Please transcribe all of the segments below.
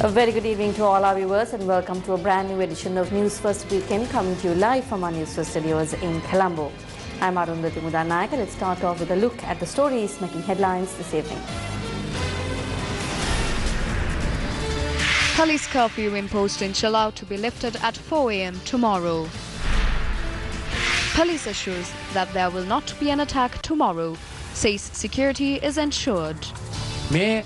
A very good evening to all our viewers and welcome to a brand new edition of News First Weekend coming to you live from our Newsfirst studios in Colombo. I'm Arundhati Mudanayaka. Let's start off with a look at the stories making headlines this evening. Police curfew imposed in Chilau to be lifted at 4 a.m. tomorrow. Police assures that there will not be an attack tomorrow, says security is ensured. මේ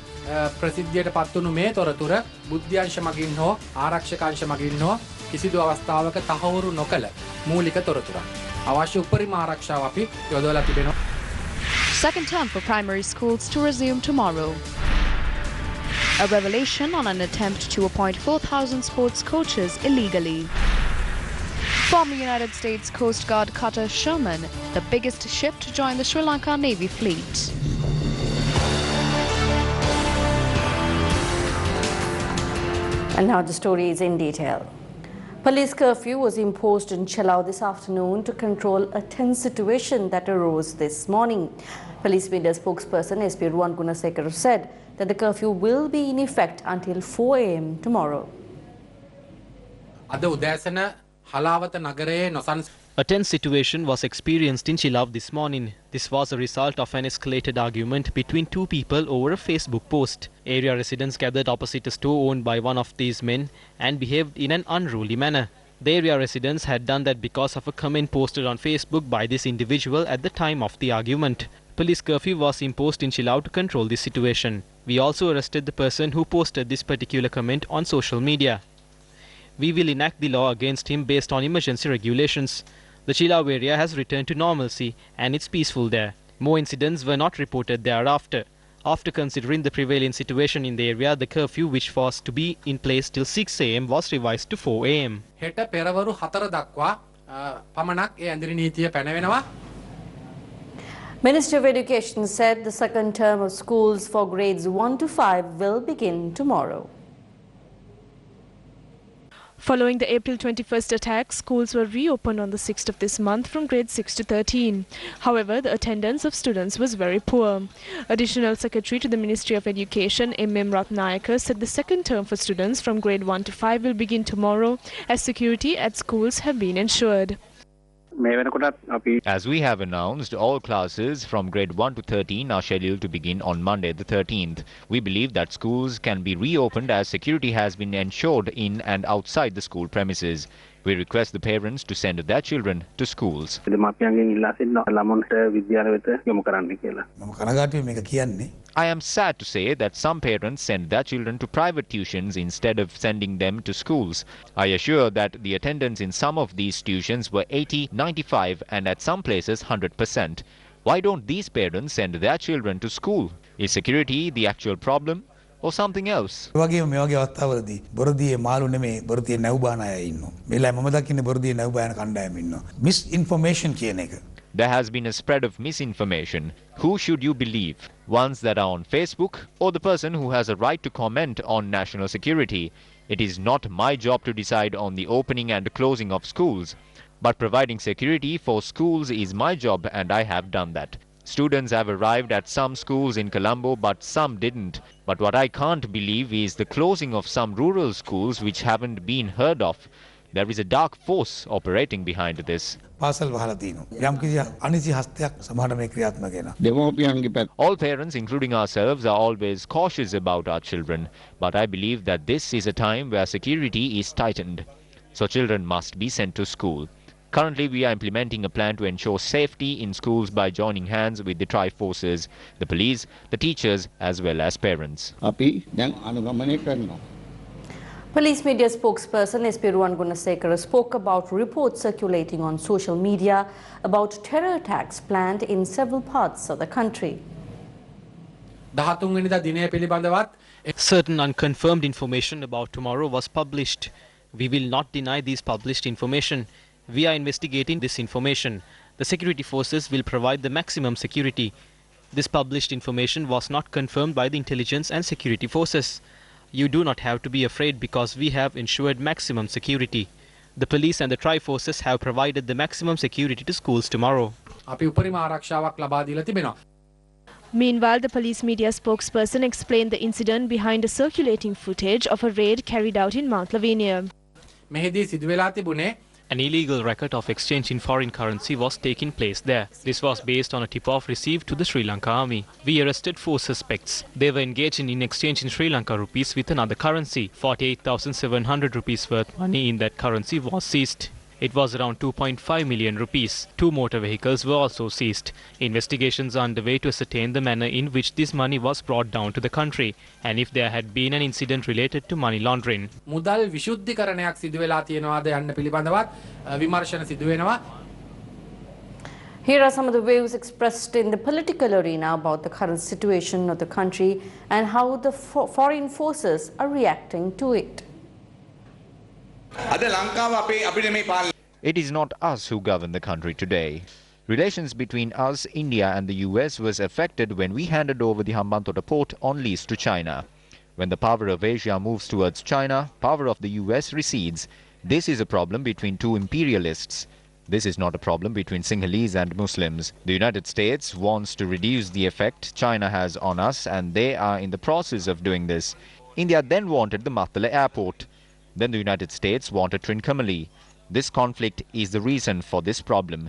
ප්‍රසිද්ධියට පත්වුණු මේ තොරතුර බුද්ධ්‍යංශ මගින් හෝ ආරක්ෂකාංශ මගින් හෝ කිසිදු අවස්ථාවක තහවුරු නොකළ මූලික තොරතුරක්. අවශ්‍ය උපරිම ආරක්ෂාව අපි යොදවලා තිබෙනවා. Second term for primary schools to resume tomorrow. A revelation on an attempt to appoint 4,000 sports coaches illegally. Former United States Coast Guard cutter Sherman, the biggest ship to join the Sri Lanka Navy fleet. And now the story is in detail. Police curfew was imposed in Chilau this afternoon to control a tense situation that arose this morning. Police media spokesperson SP Ruwan Gunasekara said that the curfew will be in effect until 4 a.m. tomorrow. A tense situation was experienced in Chilau this morning. This was a result of an escalated argument between two people over a Facebook post. Area residents gathered opposite a store owned by one of these men and behaved in an unruly manner. The area residents had done that because of a comment posted on Facebook by this individual at the time of the argument. Police curfew was imposed in Chilau to control this situation. We also arrested the person who posted this particular comment on social media. We will enact the law against him based on emergency regulations. The Chilau area has returned to normalcy and it's peaceful there. More incidents were not reported thereafter. After considering the prevailing situation in the area, the curfew, which was to be in place till 6 a.m. was revised to 4 a.m. Minister of Education said the second term of schools for grades 1 to 5 will begin tomorrow. Following the April 21st attack, schools were reopened on the 6th of this month from grades 6 to 13. However, the attendance of students was very poor. Additional Secretary to the Ministry of Education, M.M. Ratnayaka, said the second term for students from grade 1 to 5 will begin tomorrow as security at schools have been ensured. As we have announced, all classes from grade 1 to 13 are scheduled to begin on Monday the 13th. We believe that schools can be reopened as security has been ensured in and outside the school premises. We request the parents to send their children to schools. I am sad to say that some parents send their children to private tuitions instead of sending them to schools. I assure that the attendance in some of these tuitions were 80, 95 and at some places 100%. Why don't these parents send their children to school? Is security the actual problem or something else? Misinformation. There has been a spread of misinformation. Who should you believe? Ones that are on Facebook or the person who has a right to comment on national security? It is not my job to decide on the opening and closing of schools. But providing security for schools is my job and I have done that. Students have arrived at some schools in Colombo but some didn't. But what I can't believe is the closing of some rural schools which haven't been heard of. There is a dark force operating behind this. All parents, including ourselves, are always cautious about our children. But I believe that this is a time where security is tightened. So children must be sent to school. Currently, we are implementing a plan to ensure safety in schools by joining hands with the tri-forces, the police, the teachers, as well as parents. Police media spokesperson SP Ruwan Gunasekara spoke about reports circulating on social media about terror attacks planned in several parts of the country. Certain unconfirmed information about tomorrow was published. We will not deny these published information. We are investigating this information. The security forces will provide the maximum security. This published information was not confirmed by the intelligence and security forces. You do not have to be afraid because we have ensured maximum security. The police and the tri-forces have provided the maximum security to schools tomorrow. Meanwhile, the police media spokesperson explained the incident behind the circulating footage of a raid carried out in Mount Lavinia. මෙහිදී සිදු වෙලා තිබුණේ An illegal record of exchange in foreign currency was taking place there. This was based on a tip-off received to the Sri Lanka Army. We arrested 4 suspects. They were engaged in exchange in Sri Lanka rupees with another currency. 48,700 rupees worth money in that currency was seized. It was around 2.5 million rupees. 2 motor vehicles were also seized. Investigations are underway to ascertain the manner in which this money was brought down to the country and if there had been an incident related to money laundering. මුදල් විශුද්ධිකරණයක් සිදු වෙලා තියෙනවාද යන්න පිළිබඳවත් විමර්ශන සිදු වෙනවා. Here are some of the views expressed in the political arena about the current situation of the country and how the foreign forces are reacting to it. It is not us who govern the country today. Relations between us, India and the US was affected when we handed over the Hambantota port on lease to China. When the power of Asia moves towards China, power of the US recedes. This is a problem between two imperialists. This is not a problem between Sinhalese and Muslims. The United States wants to reduce the effect China has on us and they are in the process of doing this. India then wanted the Mattala airport. Then the United States wanted Trincomalee. This conflict is the reason for this problem.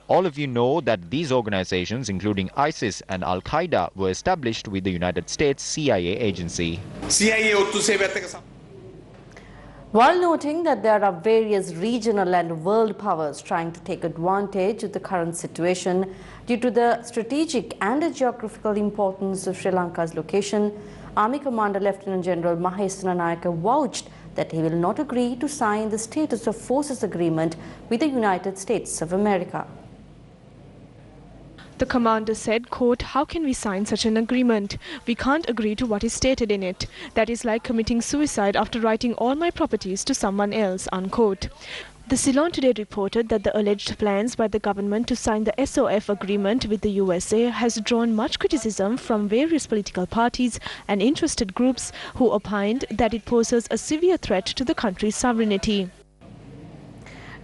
All of you know that these organizations, including ISIS and Al-Qaeda, were established with the United States CIA agency. While noting that there are various regional and world powers trying to take advantage of the current situation due to the strategic and the geographical importance of Sri Lanka's location, Army Commander Lieutenant General Mahesana Nayaka vouched that he will not agree to sign the Status of Forces Agreement with the United States of America. The commander said, quote, "How can we sign such an agreement? We can't agree to what is stated in it. That is like committing suicide after writing all my properties to someone else," unquote. The Ceylon today reported that the alleged plans by the government to sign the SOF agreement with the USA has drawn much criticism from various political parties and interested groups who opined that it poses a severe threat to the country's sovereignty.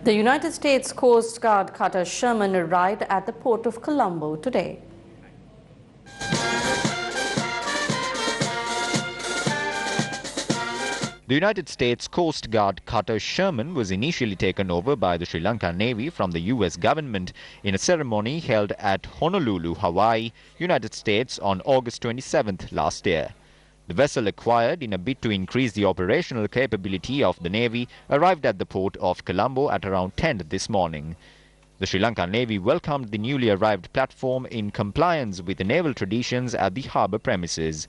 The United States Coast Guard cutter Sherman arrived at the port of Colombo today. The United States Coast Guard cutter Sherman was initially taken over by the Sri Lanka Navy from the US government in a ceremony held at Honolulu, Hawaii, United States on August 27th last year. The vessel, acquired in a bid to increase the operational capability of the Navy, arrived at the port of Colombo at around 10 this morning. The Sri Lanka Navy welcomed the newly arrived platform in compliance with the naval traditions at the harbour premises.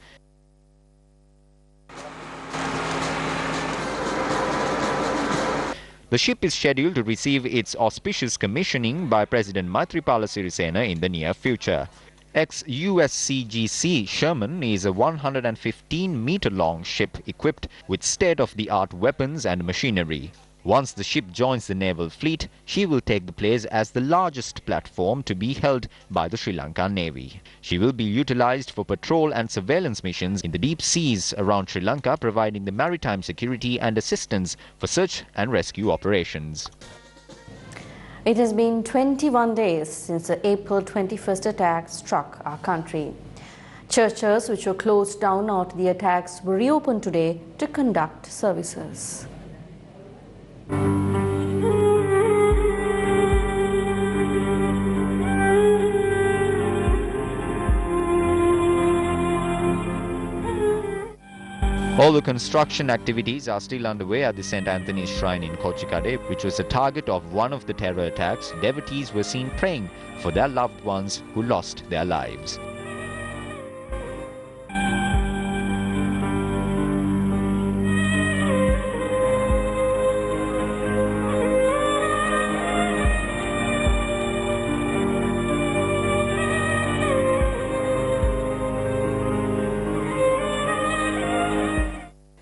The ship is scheduled to receive its auspicious commissioning by President Maithripala Sirisena in the near future. Ex-USCGC Sherman is a 115-meter-long ship equipped with state-of-the-art weapons and machinery. Once the ship joins the naval fleet, she will take the place as the largest platform to be held by the Sri Lanka Navy. She will be utilized for patrol and surveillance missions in the deep seas around Sri Lanka, providing the maritime security and assistance for search and rescue operations. It has been 21 days since the April 21st attack struck our country. Churches which were closed down after the attacks were reopened today to conduct services. All the construction activities are still underway at the St. Anthony's Shrine in Kochikade, which was the target of one of the terror attacks. Devotees were seen praying for their loved ones who lost their lives.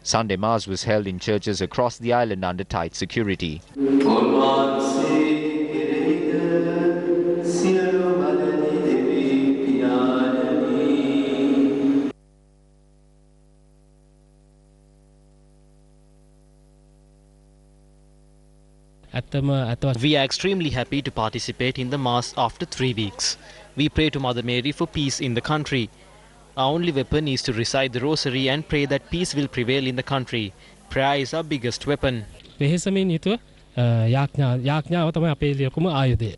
Sunday Mass was held in churches across the island under tight security. We are extremely happy to participate in the Mass after 3 weeks. We pray to Mother Mary for peace in the country. Our only weapon is to recite the rosary and pray that peace will prevail in the country. Prayer is our biggest weapon. වෙහෙසමින් යුතුව යාඥාව තමයි අපේ ලොකුම ආයුධය.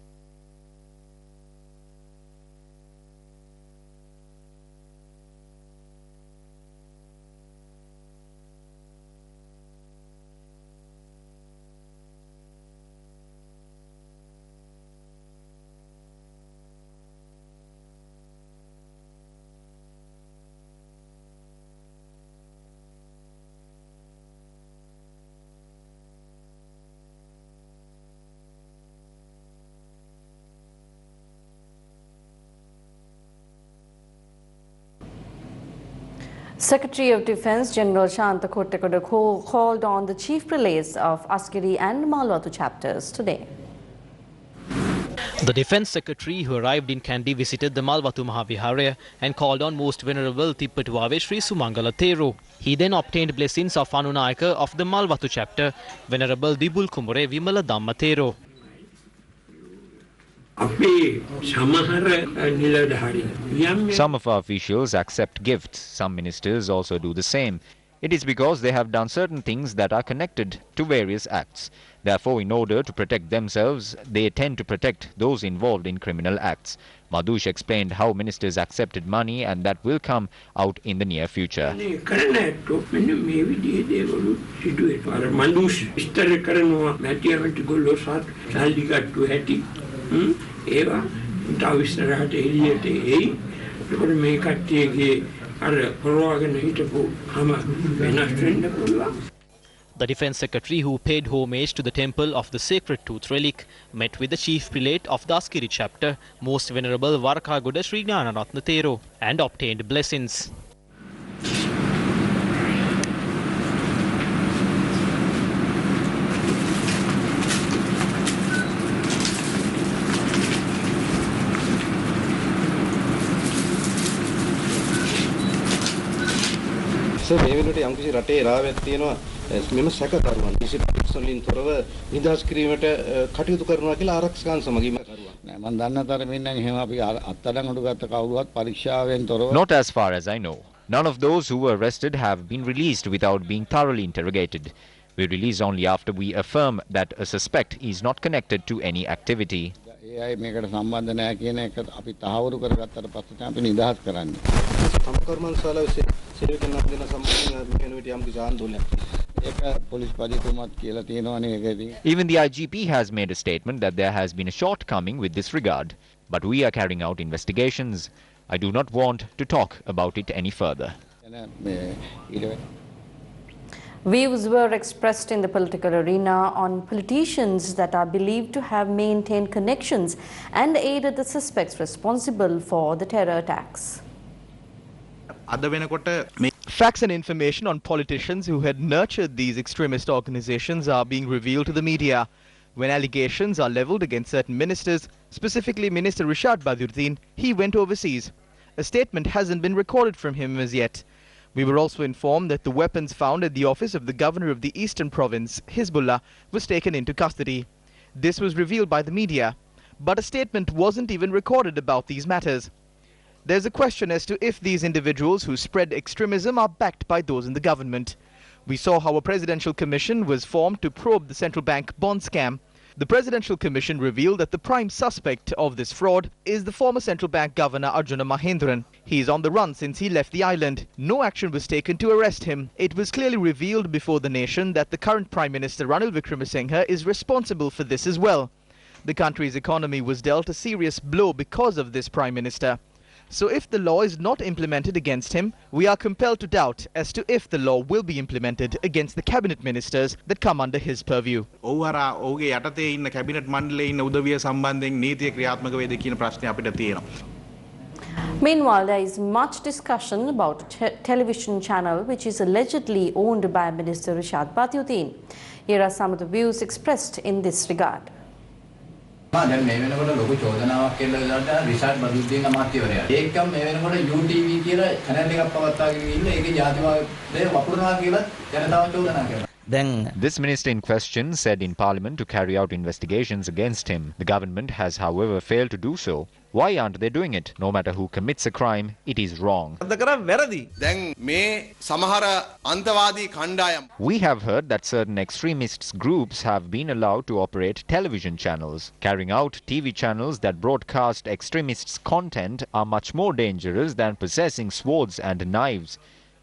Secretary of Defence General Shanta Kottekoda called on the chief prelates of Askeri and Malwatu chapters today. The Defence Secretary who arrived in Kandy visited the Malwatu Mahaviharaya and called on Most Venerable Tippatuave Sri Sumangala Thero. He then obtained blessings of Anunayaka of the Malwatu chapter, Venerable Dibul Kumure Vimala Dhamma Thero. Some of our officials accept gifts. Some ministers also do the same. It is because they have done certain things that are connected to various acts. Therefore, in order to protect themselves, they tend to protect those involved in criminal acts. Madhush explained how ministers accepted money and that will come out in the near future. The Defence Secretary, who paid homage to the temple of the Sacred Tooth relic, met with the Chief Prelate of the Askeri chapter, Most Venerable Varakagoda Sri Gnanaratna Thero, and obtained blessings. So, මේ වෙනකොට යම් කිසි රටේ රාවයක් තියෙනවා මෙම සැකකරුවන් කිසි පරීක්ෂණලින් තොරව නිදහස් කිරීමට කටයුතු කරනවා කියලා ආරක්ෂකයන් සමගින්ම කරුවා. නෑ මම දන්න තරමින් නම් එහෙම අපි අත්අඩංගුවට ගත්ත කවුරුවත් පරීක්ෂාවෙන් තොරව. Not as far as I know. None of those who were arrested have been released without being thoroughly interrogated. We release only after we affirm that a suspect is not connected to any activity. ඒ අය මේකට සම්බන්ධ නැහැ කියන එක අපි තහවුරු කරගත්තට පස්සේ අපි නිදහස් කරන්නේ. සමකර්මන් ශාලාවේ සේවකයන් දෙන සම්බන්ධයෙන් මේ වෙනුවට යම් කිසි ආందోලනයක්. ඒක පොලිස් පදිතුමාත් කියලා තියෙනවානේ ඒකදී. Even the IGP has made a statement that there has been a shortcoming with this regard. But we are carrying out investigations. I do not want to talk about it any further. Views were expressed in the political arena on politicians that are believed to have maintained connections and aided the suspects responsible for the terror attacks. Facts and information on politicians who had nurtured these extremist organizations are being revealed to the media. When allegations are leveled against certain ministers, specifically Minister Rishad Badruddin, he went overseas. A statement hasn't been recorded from him as yet. We were also informed that the weapons found at the office of the governor of the eastern province, Hizbullah, was taken into custody. This was revealed by the media, but a statement wasn't even recorded about these matters. There's a question as to if these individuals who spread extremism are backed by those in the government. We saw how a presidential commission was formed to probe the central bank bond scam. The Presidential Commission revealed that the prime suspect of this fraud is the former central bank governor Arjuna Mahendran. He is on the run since he left the island. No action was taken to arrest him. It was clearly revealed before the nation that the current Prime Minister Ranil Wickremesinghe is responsible for this as well. The country's economy was dealt a serious blow because of this Prime Minister. So if the law is not implemented against him, we are compelled to doubt as to if the law will be implemented against the cabinet ministers that come under his purview. Meanwhile, there is much discussion about a television channel which is allegedly owned by Minister Rishad Badruddin. Here are some of the views expressed in this regard. දැන් මේ වෙනකොට ලොකු චෝදනාවක් කියලා රිෂාඩ් බදුද්දීන් අමාත්‍යවරයා. ඒකම මේ වෙනකොට UTV කියලා channel එකක් පවත්වාගෙන ඉන්න ඒකේ ජාතිවාදය වපුරනවා කියලා ජනතාව චෝදනා කරනවා. This minister in question said in Parliament to carry out investigations against him. The government has, however, failed to do so. Why aren't they doing it? No matter who commits a crime, it is wrong. We have heard that certain extremist groups have been allowed to operate television channels. Carrying out TV channels that broadcast extremists' content are much more dangerous than possessing swords and knives.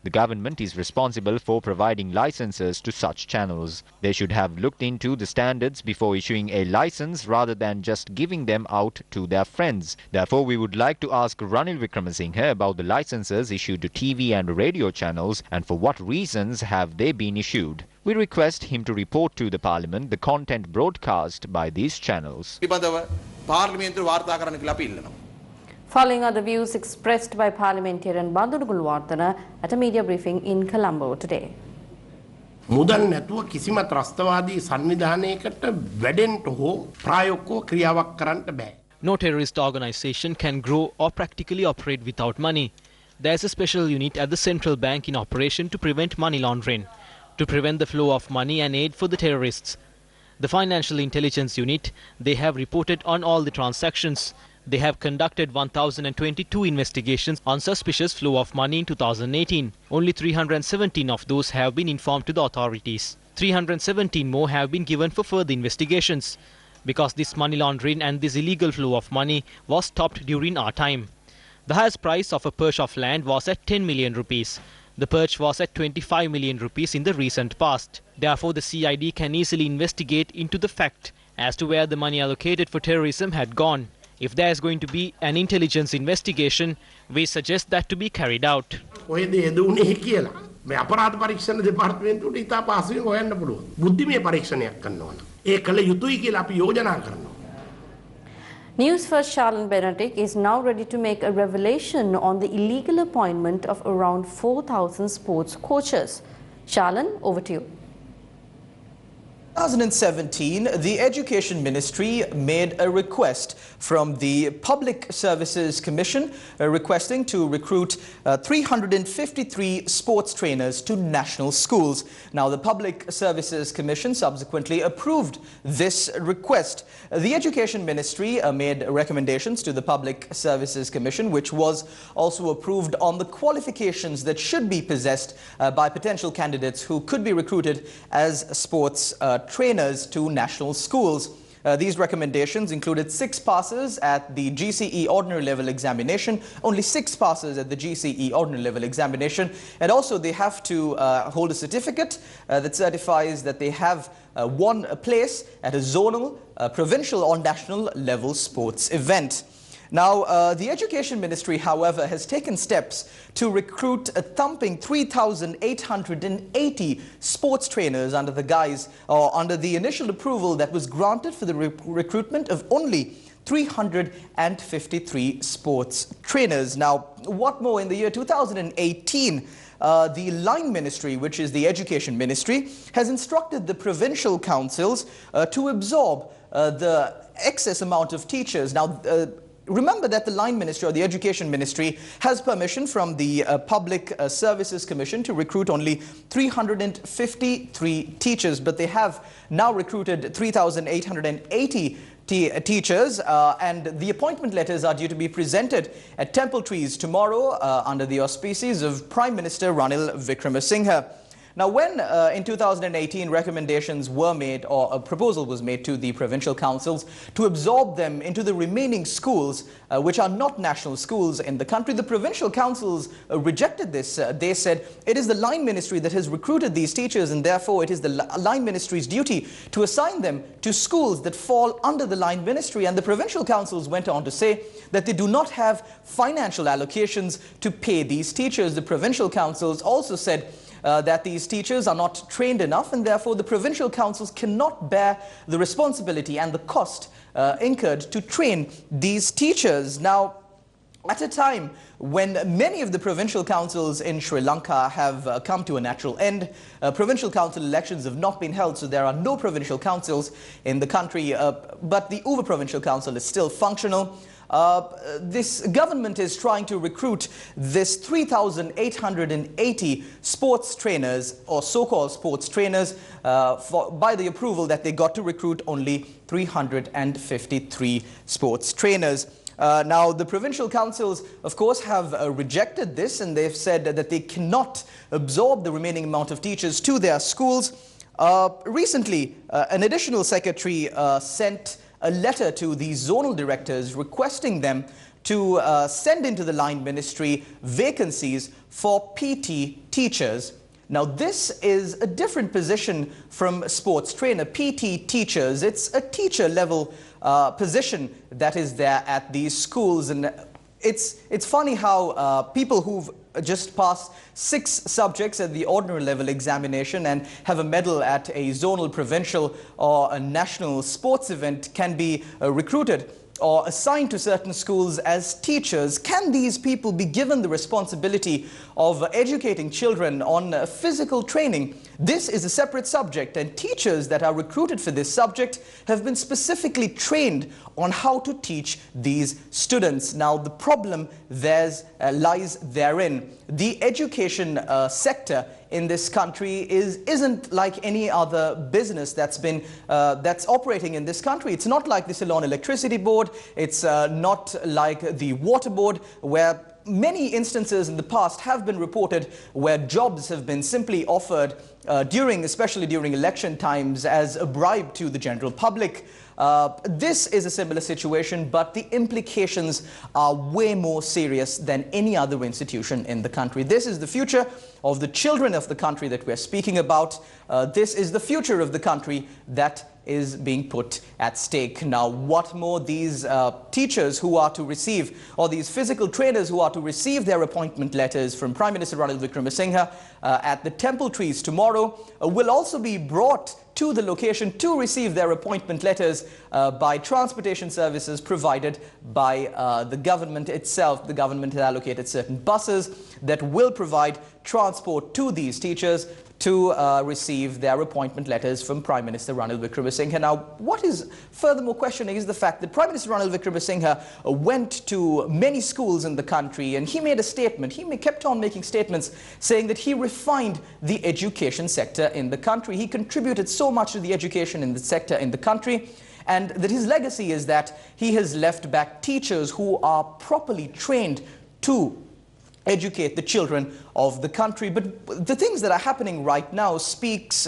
The government is responsible for providing licenses to such channels. They should have looked into the standards before issuing a license rather than just giving them out to their friends. Therefore, we would like to ask Ranil Wickremesinghe about the licenses issued to TV and radio channels and for what reasons have they been issued. We request him to report to the Parliament the content broadcast by these channels. Following are the views expressed by parliamentarian Bandunugul Wardana at a media briefing in Colombo today. මුදල් නැතුව කිසිම ත්‍රස්තවාදී සංවිධානයකට වැඩෙන්න හෝ ප්‍රායෝගිකව ක්‍රියාවක් කරන්න බෑ. No terrorist organization can grow or practically operate without money. There is a special unit at the central bank in operation to prevent money laundering, to prevent the flow of money and aid for the terrorists. The Financial Intelligence Unit, they have reported on all the transactions. They have conducted 1,022 investigations on suspicious flow of money in 2018. Only 317 of those have been informed to the authorities. 317 more have been given for further investigations because this money laundering and this illegal flow of money was stopped during our time. The highest price of a purge of land was at 10 million rupees. The purge was at 25 million rupees in the recent past. Therefore, the CID can easily investigate into the fact as to where the money allocated for terrorism had gone. If there is going to be an intelligence investigation, we suggest that to be carried out. Newsfirst Charlene Benedict is now ready to make a revelation on the illegal appointment of around 4,000 sports coaches. Charlene, over to you. 2017, the Education Ministry made a request from the Public Services Commission requesting to recruit 353 sports trainers to national schools. Now, the Public Services Commission subsequently approved this request. The Education Ministry made recommendations to the Public Services Commission, which was also approved on the qualifications that should be possessed by potential candidates who could be recruited as sports trainers to national schools. These recommendations included 6 passes at the GCE ordinary level examination, only 6 passes at the GCE ordinary level examination, and also they have to hold a certificate that certifies that they have won a place at a zonal, provincial or national level sports event. Now, the Education Ministry, however, has taken steps to recruit a thumping 3,880 sports trainers under the guise or under the initial approval that was granted for the recruitment of only 353 sports trainers. Now, what more, in the year 2018, the Line Ministry, which is the Education Ministry, has instructed the provincial councils to absorb the excess amount of teachers. Now, remember that the Line Ministry or the Education Ministry has permission from the Public Services Commission to recruit only 353 teachers, but they have now recruited 3,880 teachers, and the appointment letters are due to be presented at Temple Trees tomorrow under the auspices of Prime Minister Ranil Wickremesinghe. Now, when in 2018 recommendations were made, or a proposal was made to the provincial councils to absorb them into the remaining schools, which are not national schools in the country, the provincial councils rejected this. They said it is the Line Ministry that has recruited these teachers, and therefore it is the Line Ministry's duty to assign them to schools that fall under the Line Ministry. And the provincial councils went on to say that they do not have financial allocations to pay these teachers. The provincial councils also said that these teachers are not trained enough, and therefore the provincial councils cannot bear the responsibility and the cost incurred to train these teachers. Now, At a time when many of the provincial councils in Sri Lanka have come to a natural end, provincial council elections have not been held, so there are no provincial councils in the country, but the Uva Provincial Council is still functional. This government is trying to recruit this 3,880 sports trainers, or so-called sports trainers, by the approval that they got to recruit only 353 sports trainers. Now, the provincial councils, of course, have rejected this, and they've said that they cannot absorb the remaining amount of teachers to their schools. Recently, an additional secretary sent a letter to the zonal directors requesting them to send into the line ministry vacancies for PT teachers. Now, this is a different position from sports trainer. PT teachers, it's a teacher level position that is there at these schools, and it's funny how people who've just passed 6 subjects at the ordinary level examination and have a medal at a zonal, provincial or a national sports event can be recruited or assigned to certain schools as teachers. Can these people be given the responsibility of educating children on physical training? This is a separate subject, and teachers that are recruited for this subject have been specifically trained on how to teach these students. Now, the problem lies therein. The education sector in this country isn't like any other business that's operating in this country. It's not like the Ceylon Electricity Board. It's not like the Water Board, where many instances in the past have been reported where jobs have been simply offered especially during election times, as a bribe to the general public. This is a similar situation, but the implications are way more serious than any other institution in the country. This is the future of the children of the country that we're speaking about. This is the future of the country that is being put at stake. Now, what more these teachers who are to receive, or these physical trainers who are to receive their appointment letters from Prime Minister Ranil Wickremesinghe at the Temple Trees tomorrow, will also be brought to the location to receive their appointment letters by transportation services provided by the government itself. The government has allocated certain buses that will provide transport to these teachers to receive their appointment letters from Prime Minister Ranil Wickremesinghe. Now, what is furthermore questioning is the fact that Prime Minister Ranil Wickremesinghe went to many schools in the country, and he made a statement. He kept on making statements saying that he refined the education sector in the country. He contributed so much to the education in the sector in the country, and that his legacy is that he has left back teachers who are properly trained to educate the children of the country. But the things that are happening right now speaks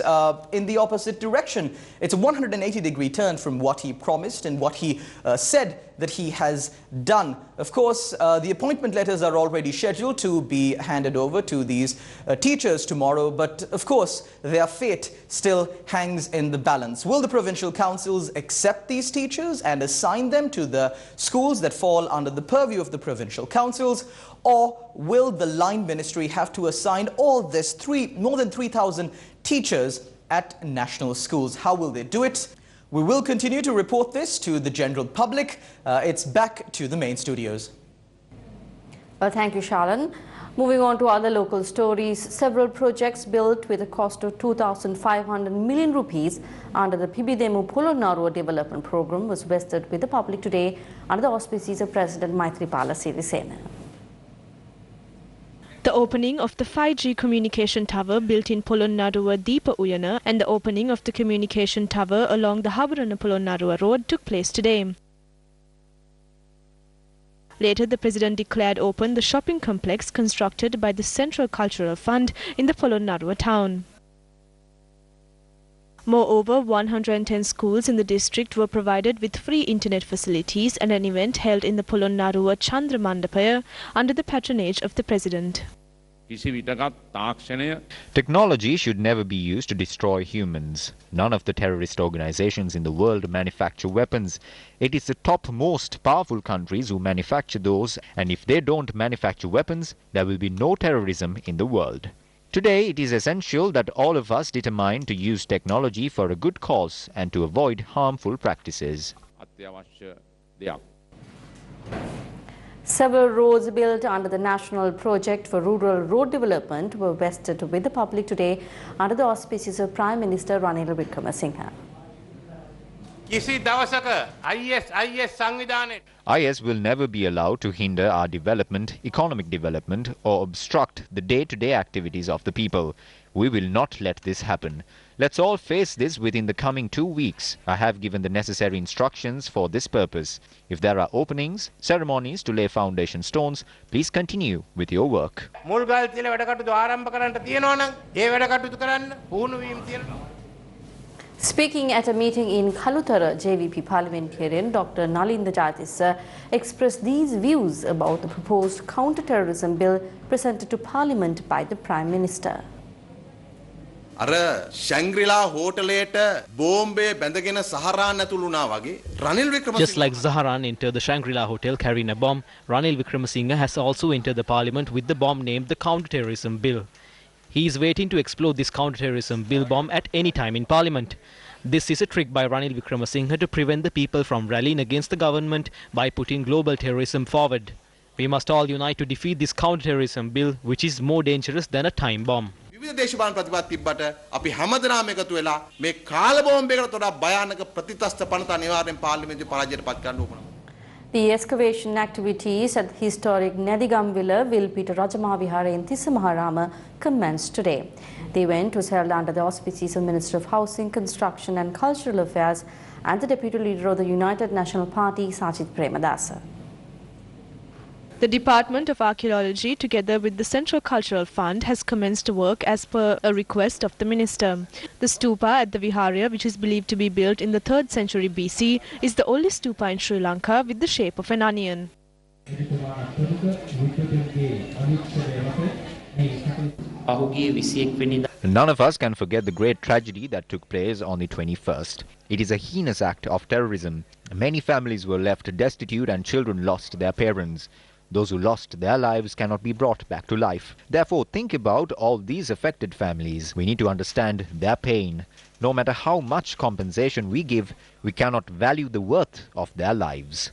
in the opposite direction. It's a 180-degree turn from what he promised and what he said that he has done. Of course, the appointment letters are already scheduled to be handed over to these teachers tomorrow, but of course their fate still hangs in the balance. Will the provincial councils accept these teachers and assign them to the schools that fall under the purview of the provincial councils, or will the line ministry have to assign all this more than 3,000 teachers at national schools? How will they do it? We will continue to report this to the general public. It's back to the main studios. Well, thank you, Shalan. Moving on to other local stories, several projects built with a cost of 2,500 million rupees under the Pibidemu Polonnaruwa development program was vested with the public today under the auspices of President Maithripala Sirisena. The opening of the 5G communication tower built in Polonnaruwa Deepa Uyana and the opening of the communication tower along the Haburana Polonnaruwa road took place today. Later, the President declared open the shopping complex constructed by the Central Cultural Fund in the Polonnaruwa town. Moreover, 110 schools in the district were provided with free internet facilities and an event held in the Polonnaruwa Chandra Mandapaya under the patronage of the President. Technology should never be used to destroy humans. None of the terrorist organizations in the world manufacture weapons. It is the top most powerful countries who manufacture those, and if they don't manufacture weapons, there will be no terrorism in the world. Today, it is essential that all of us determine to use technology for a good cause and to avoid harmful practices. Several roads built under the National Project for Rural Road Development were vested with the public today under the auspices of Prime Minister Ranil Wickremesinghe. IS will never be allowed to hinder our development, economic development, or obstruct the day-to-day activities of the people. We will not let this happen. Let's all face this within the coming 2 weeks. I have given the necessary instructions for this purpose. If there are openings, ceremonies to lay foundation stones, please continue with your work. Speaking at a meeting in Kalutara, JVP parliamentarian Dr. Nalinda Jayatissa expressed these views about the proposed counter-terrorism bill presented to Parliament by the Prime Minister. Just like Zaharan entered the Shangri-La Hotel carrying a bomb, Ranil Wickremesinghe has also entered the Parliament with the bomb named the counter-terrorism bill. He is waiting to explode this counter-terrorism bill bomb at any time in Parliament. This is a trick by Ranil Wickremesinghe to prevent the people from rallying against the government by putting global terrorism forward. We must all unite to defeat this counter-terrorism bill, which is more dangerous than a time bomb. The excavation activities at the historic Nedigamvilla Vilpita Rajamahawihara in Tissamaharama commenced today. The event was held under the auspices of Minister of Housing, Construction and Cultural Affairs and the Deputy Leader of the United National Party, Sajid Premadasa. The Department of Archaeology, together with the Central Cultural Fund, has commenced work as per a request of the Minister. The stupa at the Viharya, which is believed to be built in the 3rd century BC, is the only stupa in Sri Lanka with the shape of an onion. None of us can forget the great tragedy that took place on the 21st. It is a heinous act of terrorism. Many families were left destitute and children lost their parents. Those who lost their lives cannot be brought back to life. Therefore, think about all these affected families. We need to understand their pain. No matter how much compensation we give, we cannot value the worth of their lives.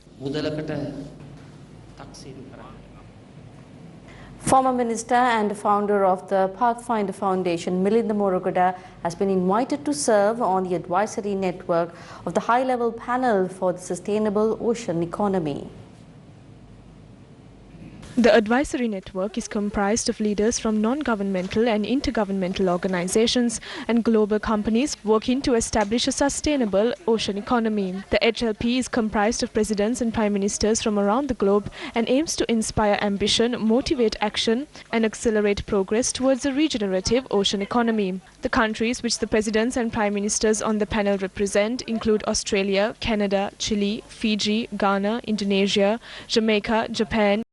Former Minister and founder of the Pathfinder Foundation, Milinda Morogoda, has been invited to serve on the advisory network of the high-level panel for the sustainable ocean economy. The advisory network is comprised of leaders from non-governmental and intergovernmental organizations and global companies working to establish a sustainable ocean economy. The HLP is comprised of presidents and prime ministers from around the globe and aims to inspire ambition, motivate action and accelerate progress towards a regenerative ocean economy. The countries which the presidents and prime ministers on the panel represent include Australia, Canada, Chile, Fiji, Ghana, Indonesia, Jamaica, Japan,